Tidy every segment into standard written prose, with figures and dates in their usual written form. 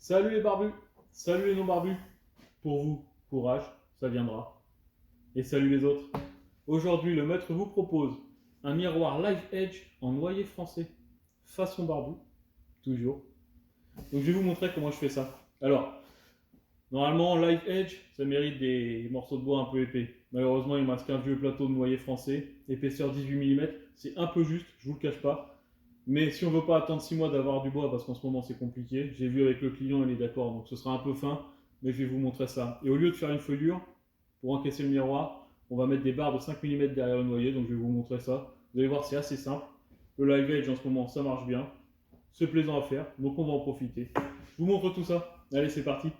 Salut les barbus, salut les non-barbus. Pour vous, courage, ça viendra. Et salut les autres. Aujourd'hui, le maître vous propose un miroir Live Edge en noyer français, façon barbu, toujours. Donc je vais vous montrer comment je fais ça. Alors, normalement, Live Edge, ça mérite des morceaux de bois un peu épais. Malheureusement, il me reste qu'un vieux plateau de noyer français, épaisseur 18 mm. C'est un peu juste, je vous le cache pas. Mais si on veut pas attendre 6 mois d'avoir du bois, parce qu'en ce moment c'est compliqué, j'ai vu avec le client, il est d'accord, donc ce sera un peu fin, mais je vais vous montrer ça. Et au lieu de faire une feuillure, pour encaisser le miroir, on va mettre des barres de 5 mm derrière le noyer, donc je vais vous montrer ça. Vous allez voir, c'est assez simple. Le Live Edge en ce moment, ça marche bien. C'est plaisant à faire, donc on va en profiter. Je vous montre tout ça. Allez, c'est parti.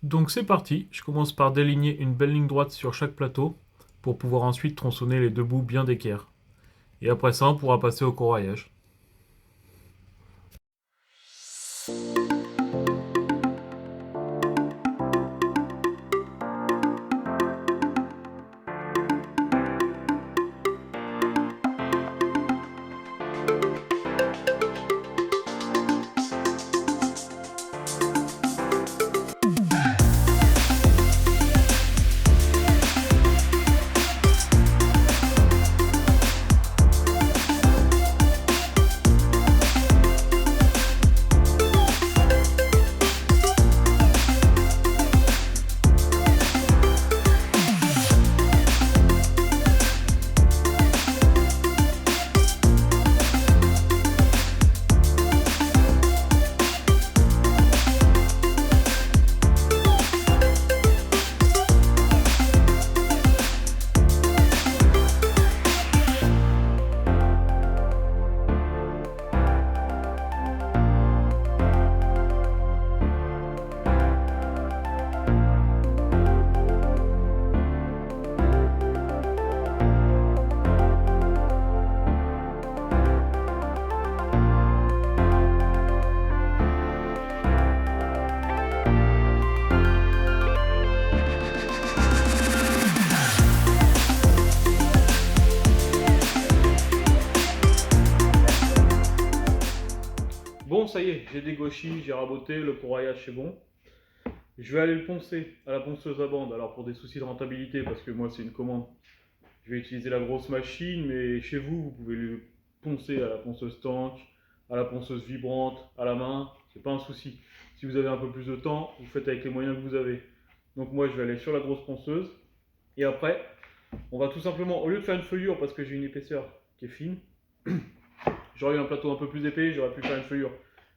Donc c'est parti, je commence par déligner une belle ligne droite sur chaque plateau pour pouvoir ensuite tronçonner les deux bouts bien d'équerre. Et après ça, on pourra passer au corroyage. Bon, ça y est, j'ai dégauchi, j'ai raboté, le corroyage c'est bon. Je vais aller le poncer à la ponceuse à bande. Alors pour des soucis de rentabilité, parce que moi c'est une commande, je vais utiliser la grosse machine, mais chez vous, vous pouvez le poncer à la ponceuse tank, à la ponceuse vibrante, à la main, c'est pas un souci. Si vous avez un peu plus de temps, vous faites avec les moyens que vous avez. Donc moi je vais aller sur la grosse ponceuse, et après, on va tout simplement, au lieu de faire une feuillure parce que j'ai une épaisseur qui est fine, j'aurais eu un plateau un peu plus épais, j'aurais pu faire une feuillure.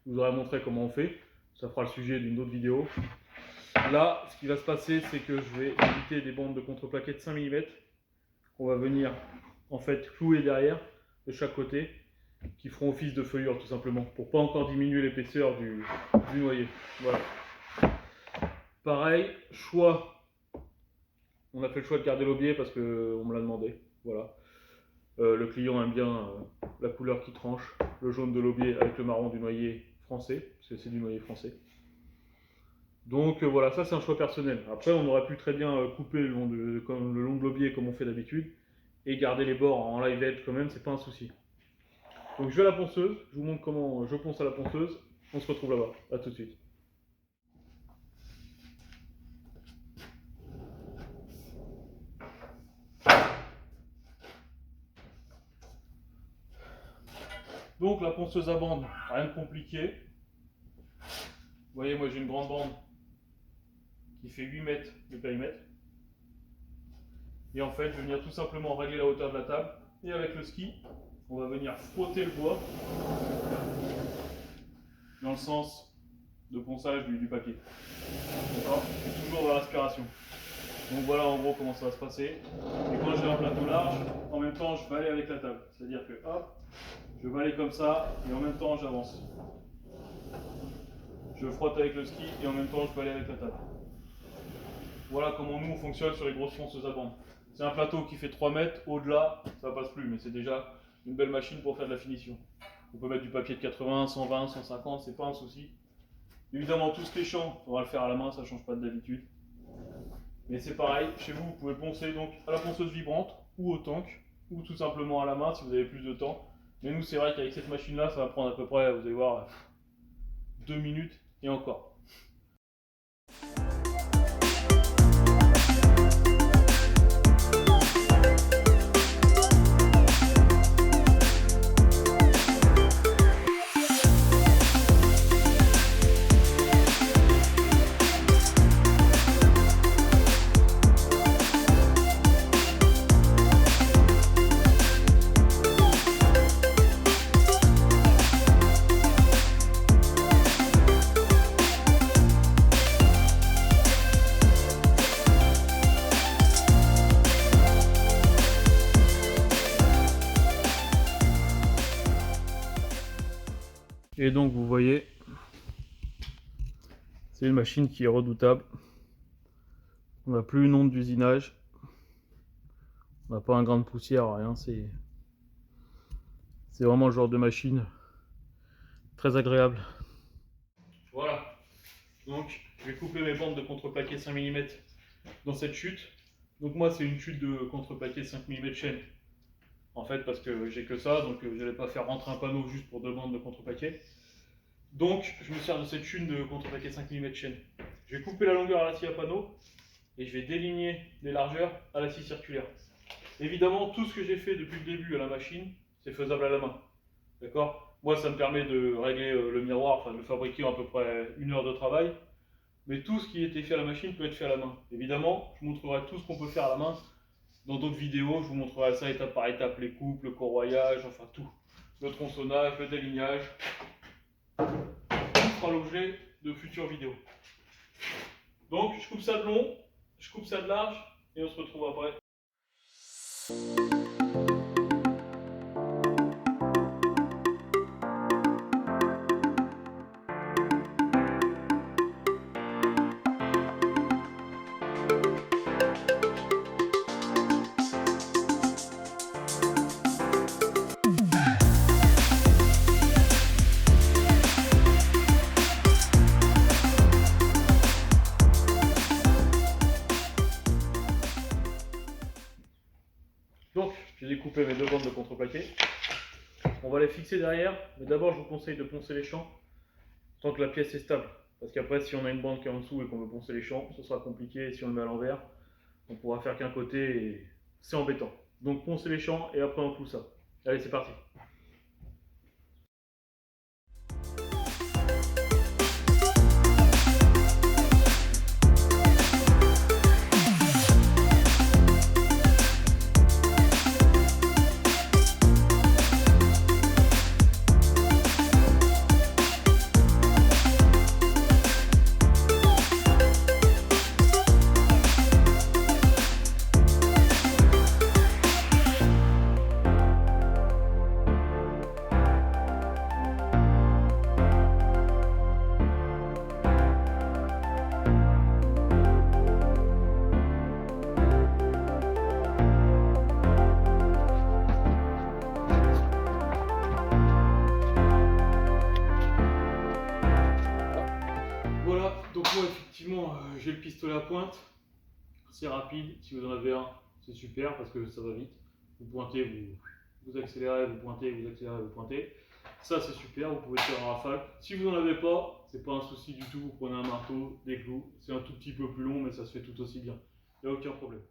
Je vous aurais montré comment on fait, ça fera le sujet d'une autre vidéo. Là, ce qui va se passer, c'est que je vais éviter des bandes de contreplaqué de 5 mm qu'on va venir en fait clouer derrière de chaque côté, qui feront office de feuillure tout simplement, pour pas encore diminuer l'épaisseur du noyer. Voilà. Pareil, choix. On a fait le choix de garder l'aubier parce qu'on me l'a demandé. Voilà. Le client aime bien la couleur qui tranche, le jaune de l'aubier avec le marron du noyer français, parce que c'est du noyer français. Donc voilà, ça c'est un choix personnel. Après, on aurait pu très bien couper le long de l'aubier comme on fait d'habitude et garder les bords en live edge quand même, c'est pas un souci. Donc je vais à la ponceuse, je vous montre comment je ponce à la ponceuse. On se retrouve là-bas. A tout de suite. Donc la ponceuse à bande, rien de compliqué. Vous voyez, moi j'ai une grande bande qui fait 8 mètres de périmètre. Et en fait, je vais venir tout simplement régler la hauteur de la table. Et avec le ski, on va venir frotter le bois dans le sens de ponçage du papier. D'accord? Toujours dans l'aspiration. Donc voilà en gros comment ça va se passer. Et quand j'ai un plateau large, en même temps je vais aller avec la table. C'est-à-dire que hop, je vais aller comme ça et en même temps j'avance. Je frotte avec le ski et en même temps je vais aller avec la table. Voilà comment nous on fonctionne sur les grosses ponceuses à bande. C'est un plateau qui fait 3 mètres, au-delà, ça passe plus, mais c'est déjà une belle machine pour faire de la finition. On peut mettre du papier de 80, 120, 150, c'est pas un souci. Évidemment, tout ce qui est champ, on va le faire à la main, ça change pas d'habitude. Mais c'est pareil, chez vous, vous pouvez poncer donc à la ponceuse vibrante, ou au tank, ou tout simplement à la main si vous avez plus de temps. Mais nous, c'est vrai qu'avec cette machine-là, ça va prendre à peu près, vous allez voir, 2 minutes et encore. Et donc vous voyez, c'est une machine qui est redoutable. On n'a plus une onde d'usinage. On n'a pas un grain de poussière, rien. C'est vraiment le genre de machine très agréable. Voilà. Donc je vais couper mes bandes de contreplaqué 5 mm dans cette chute. Donc moi c'est une chute de contreplaqué 5 mm chaîne. En fait parce que j'ai que ça, donc je n'allais pas faire rentrer un panneau juste pour 2 bandes de contreplaqué. Donc je me sers de cette chute de contreplaqué 5 mm chaîne. Je vais couper la longueur à la scie à panneau et je vais déligner les largeurs à la scie circulaire. Évidemment, tout ce que j'ai fait depuis le début à la machine, c'est faisable à la main. D'accord? Moi, ça me permet de régler le miroir, enfin de le fabriquer en à peu près 1 heure de travail. Mais tout ce qui était fait à la machine peut être fait à la main. Évidemment, je vous montrerai tout ce qu'on peut faire à la main dans d'autres vidéos. Je vous montrerai ça étape par étape, les coupes, le corroyage, enfin tout. Le tronçonnage, le délignage. Tout sera l'objet de futures vidéos. Donc, je coupe ça de long, je coupe ça de large, et on se retrouve après. Donc, j'ai découpé mes 2 bandes de contreplaqué. On va les fixer derrière, mais d'abord je vous conseille de poncer les champs tant que la pièce est stable. Parce qu'après, si on a une bande qui est en dessous et qu'on veut poncer les champs, ce sera compliqué. Et si on le met à l'envers, on pourra faire qu'un côté et c'est embêtant. Donc poncez les champs et après on cloue ça. Allez, c'est parti. Voilà, donc moi effectivement j'ai le pistolet à pointe, c'est rapide, si vous en avez un c'est super parce que ça va vite, vous pointez, vous accélérez, vous pointez, vous accélérez, vous pointez, ça c'est super, vous pouvez tirer en rafale. Si vous n'en avez pas, c'est pas un souci du tout, vous prenez un marteau, des clous, c'est un tout petit peu plus long mais ça se fait tout aussi bien, il n'y a aucun problème.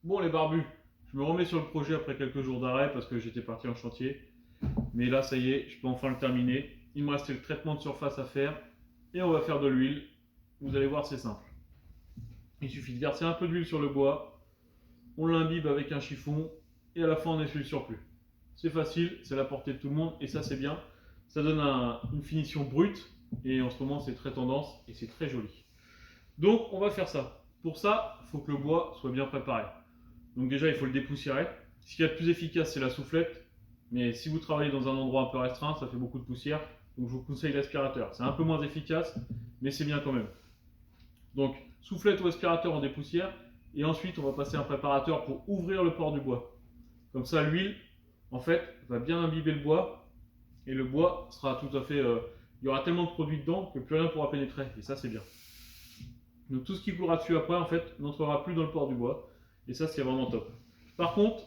Bon les barbus, je me remets sur le projet après quelques jours d'arrêt parce que j'étais parti en chantier, mais là ça y est, je peux enfin le terminer. Il me restait le traitement de surface à faire et on va faire de l'huile. Vous allez voir, c'est simple. Il suffit de verser un peu d'huile sur le bois, on l'imbibe avec un chiffon et à la fin on essuie le surplus. C'est facile, c'est à la portée de tout le monde et ça c'est bien. Ça donne une finition brute et en ce moment c'est très tendance et c'est très joli. Donc on va faire ça. Pour ça, il faut que le bois soit bien préparé. Donc déjà il faut le dépoussiérer. Ce qu'il y a de plus efficace c'est la soufflette. Mais si vous travaillez dans un endroit un peu restreint, ça fait beaucoup de poussière. Donc je vous conseille l'aspirateur. C'est un peu moins efficace, mais c'est bien quand même. Donc soufflette ou aspirateur en dépoussière. Et ensuite, on va passer un préparateur pour ouvrir le port du bois. Comme ça, l'huile, en fait, va bien imbiber le bois. Et le bois sera tout à fait... il y aura tellement de produits dedans que plus rien ne pourra pénétrer. Et ça, c'est bien. Donc tout ce qui coulera dessus après, en fait, n'entrera plus dans le port du bois. Et ça, c'est vraiment top. Par contre,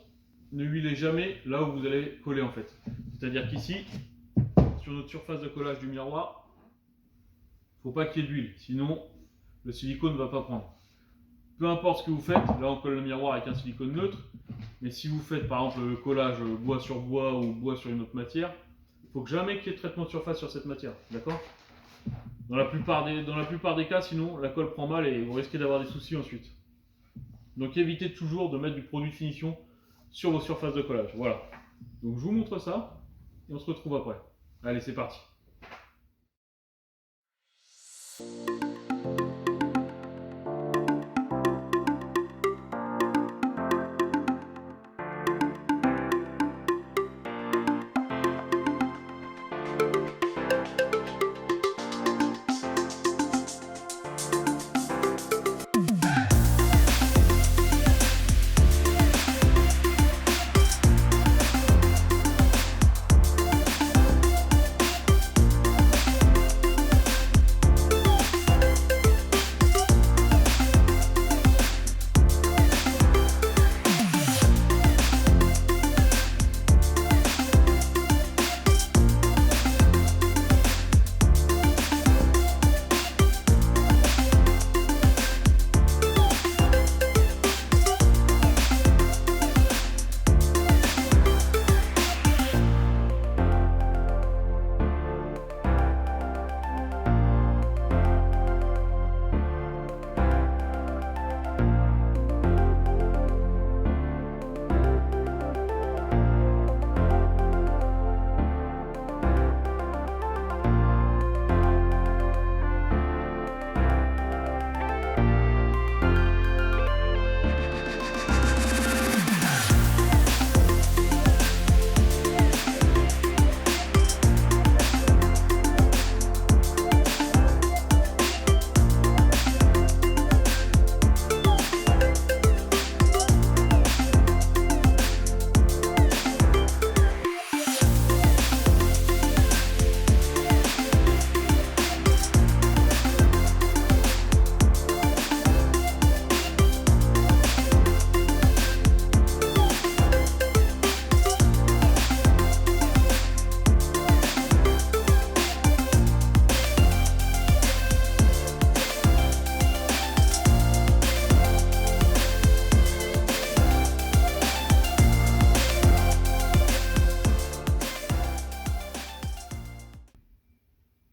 ne huilez jamais là où vous allez coller, en fait. C'est-à-dire qu'ici, sur notre surface de collage du miroir, il ne faut pas qu'il y ait d'huile. Sinon, le silicone ne va pas prendre. Peu importe ce que vous faites, là on colle le miroir avec un silicone neutre, mais si vous faites par exemple le collage bois sur bois ou bois sur une autre matière, il ne faut jamais qu'il y ait de traitement de surface sur cette matière, d'accord? Dans la plupart des cas, sinon la colle prend mal et vous risquez d'avoir des soucis ensuite. Donc évitez toujours de mettre du produit de finition sur vos surfaces de collage. Voilà. Donc je vous montre ça et on se retrouve après. Allez, c'est parti.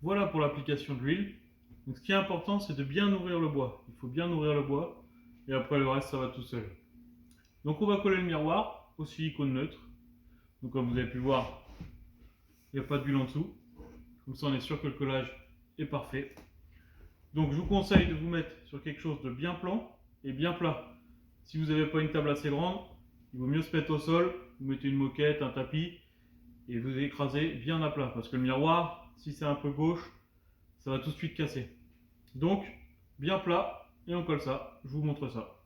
Voilà pour l'application de l'huile. Donc ce qui est important, c'est de bien nourrir le bois. Il faut bien nourrir le bois et après le reste, ça va tout seul. Donc on va coller le miroir au silicone neutre. Donc comme vous avez pu voir, il n'y a pas d'huile en dessous. Comme ça, on est sûr que le collage est parfait. Donc je vous conseille de vous mettre sur quelque chose de bien plan et bien plat. Si vous n'avez pas une table assez grande, il vaut mieux se mettre au sol, vous mettez une moquette, un tapis et vous écrasez bien à plat. Parce que le miroir, si c'est un peu gauche, ça va tout de suite casser. Donc bien plat et on colle ça. Je vous montre ça.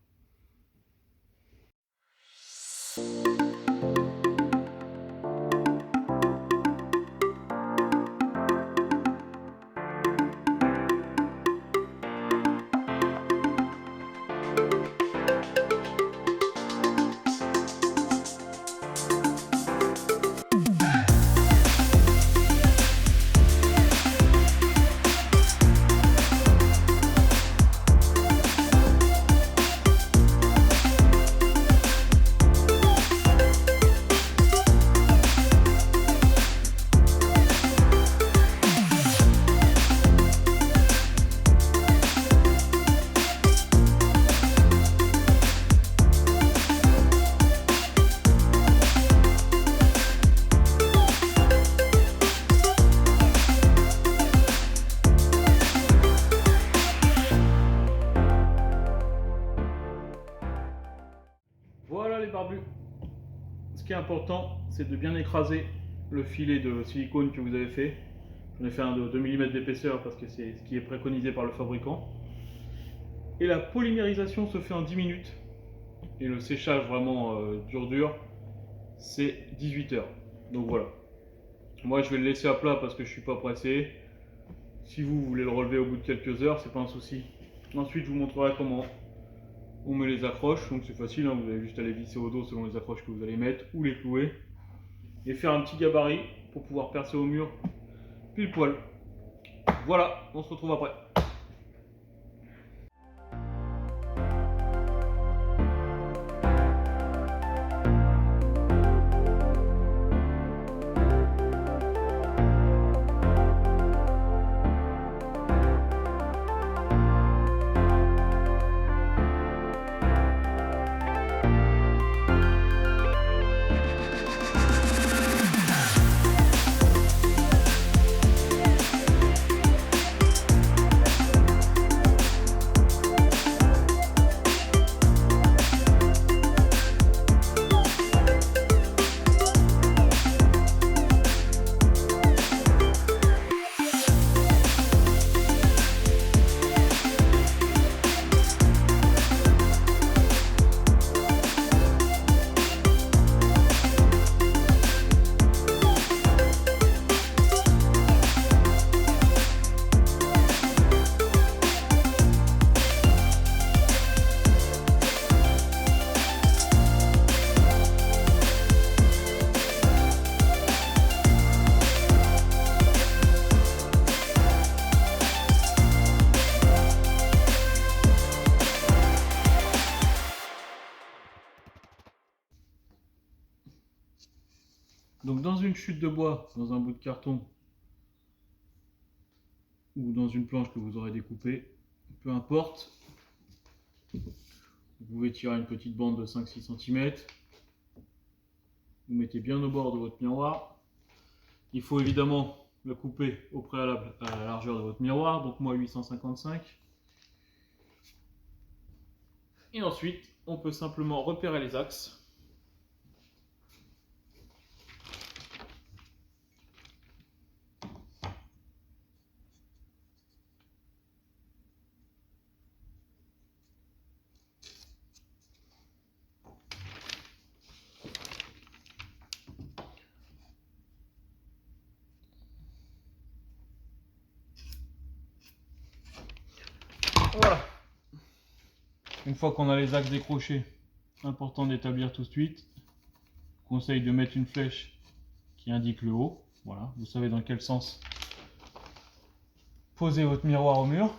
Voilà les barbus. Ce qui est important, c'est de bien écraser le filet de silicone que vous avez fait. J'en ai fait un de 2 mm d'épaisseur parce que c'est ce qui est préconisé par le fabricant. Et la polymérisation se fait en 10 minutes. Et le séchage vraiment dur, c'est 18 heures. Donc voilà. Moi je vais le laisser à plat parce que je suis pas pressé. Si vous voulez le relever au bout de quelques heures, c'est pas un souci. Ensuite je vous montrerai comment on met les accroches. Donc c'est facile, hein, vous avez juste à les visser au dos selon les accroches que vous allez mettre ou les clouer. Et faire un petit gabarit pour pouvoir percer au mur pile poil. Voilà, on se retrouve après. Donc dans une chute de bois, dans un bout de carton ou dans une planche que vous aurez découpée, peu importe, vous pouvez tirer une petite bande de 5-6 cm. Vous mettez bien au bord de votre miroir. Il faut évidemment le couper au préalable à la largeur de votre miroir, donc moi 855. Et ensuite, on peut simplement repérer les axes. Voilà. Une fois qu'on a les axes décrochés, important d'établir tout de suite. Conseil de mettre une flèche qui indique le haut. Voilà, vous savez dans quel sens poser votre miroir au mur.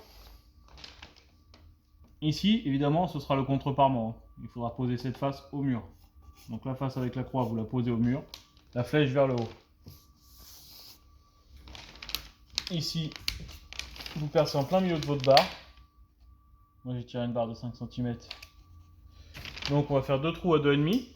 Ici, évidemment, ce sera le contre-parement. Il faudra poser cette face au mur. Donc la face avec la croix, vous la posez au mur. La flèche vers le haut. Ici, vous percez en plein milieu de votre barre. Moi, j'ai tiré une barre de 5 cm. Donc on va faire deux trous à 2,5.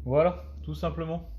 Voilà, tout simplement.